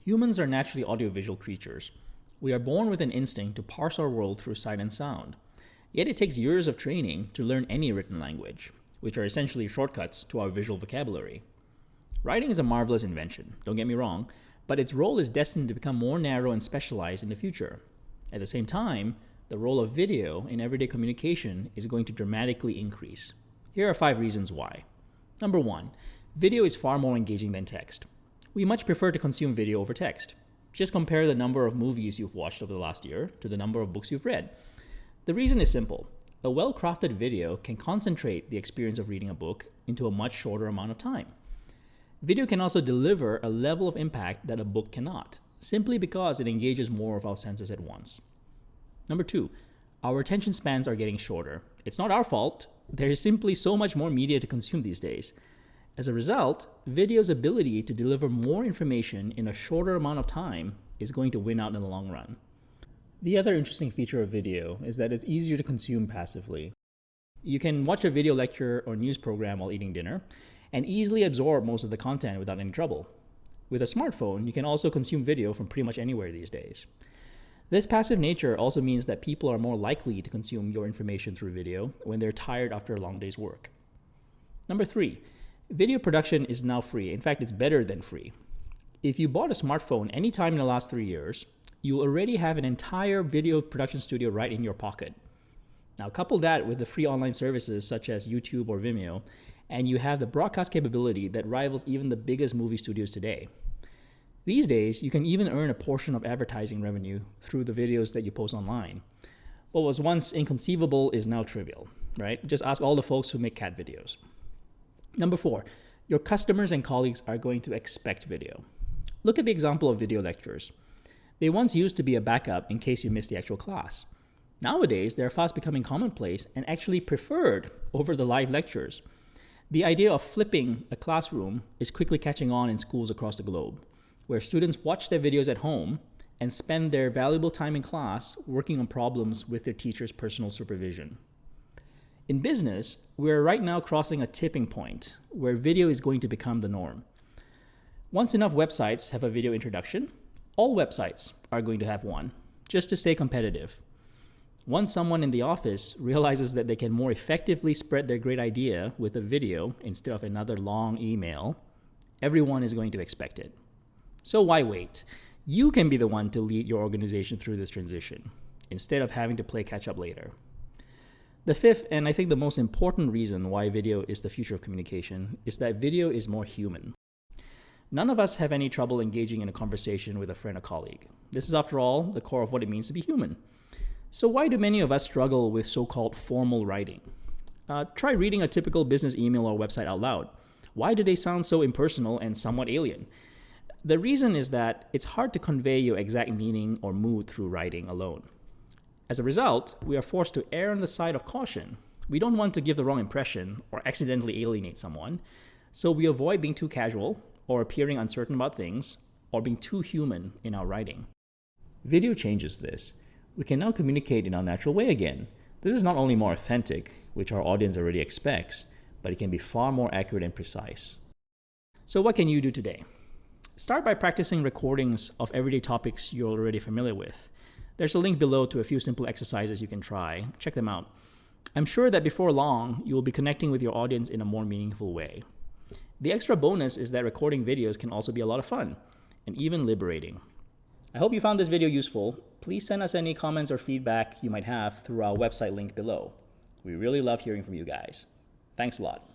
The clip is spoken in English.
Humans are naturally audiovisual creatures. We are born with an instinct to parse our world through sight and sound. Yet it takes years of training to learn any written language, which are essentially shortcuts to our visual vocabulary. Writing is a marvelous invention, don't get me wrong, but its role is destined to become more narrow and specialized in the future. At the same time, the role of video in everyday communication is going to dramatically increase. Here are 5 reasons why. Number 1, video is far more engaging than text. We much prefer to consume video over text. Just compare the number of movies you've watched over the last year to the number of books you've read. The reason is simple. A well-crafted video can concentrate the experience of reading a book into a much shorter amount of time. Video can also deliver a level of impact that a book cannot, simply because it engages more of our senses at once. Number 2, our attention spans are getting shorter. It's not our fault. There is simply so much more media to consume these days. As a result, video's ability to deliver more information in a shorter amount of time is going to win out in the long run. The other interesting feature of video is that it's easier to consume passively. You can watch a video lecture or news program while eating dinner and easily absorb most of the content without any trouble. With a smartphone, you can also consume video from pretty much anywhere these days. This passive nature also means that people are more likely to consume your information through video when they're tired after a long day's work. Number 3, video production is now free. In fact, it's better than free. If you bought a smartphone anytime in the last 3 years, you'll already have an entire video production studio right in your pocket. Now couple that with the free online services such as YouTube or Vimeo, and you have the broadcast capability that rivals even the biggest movie studios today. These days, you can even earn a portion of advertising revenue through the videos that you post online. What was once inconceivable is now trivial, right? Just ask all the folks who make cat videos. Number 4, your customers and colleagues are going to expect video. Look at the example of video lectures. They once used to be a backup in case you missed the actual class. Nowadays, they're fast becoming commonplace and actually preferred over the live lectures. The idea of flipping a classroom is quickly catching on in schools across the globe, where students watch their videos at home and spend their valuable time in class working on problems with their teacher's personal supervision. In business, we're right now crossing a tipping point where video is going to become the norm. Once enough websites have a video introduction, all websites are going to have one, just to stay competitive. Once someone in the office realizes that they can more effectively spread their great idea with a video instead of another long email, everyone is going to expect it. So why wait? You can be the one to lead your organization through this transition, instead of having to play catch up later. The 5th, and I think the most important reason why video is the future of communication, is that video is more human. None of us have any trouble engaging in a conversation with a friend or colleague. This is, after all, the core of what it means to be human. So why do many of us struggle with so-called formal writing? Try reading a typical business email or website out loud. Why do they sound so impersonal and somewhat alien? The reason is that it's hard to convey your exact meaning or mood through writing alone. As a result, we are forced to err on the side of caution. We don't want to give the wrong impression or accidentally alienate someone, so we avoid being too casual or appearing uncertain about things or being too human in our writing. Video changes this. We can now communicate in our natural way again. This is not only more authentic, which our audience already expects, but it can be far more accurate and precise. So what can you do today? Start by practicing recordings of everyday topics you're already familiar with. There's a link below to a few simple exercises you can try. Check them out. I'm sure that before long, you will be connecting with your audience in a more meaningful way. The extra bonus is that recording videos can also be a lot of fun and even liberating. I hope you found this video useful. Please send us any comments or feedback you might have through our website link below. We really love hearing from you guys. Thanks a lot.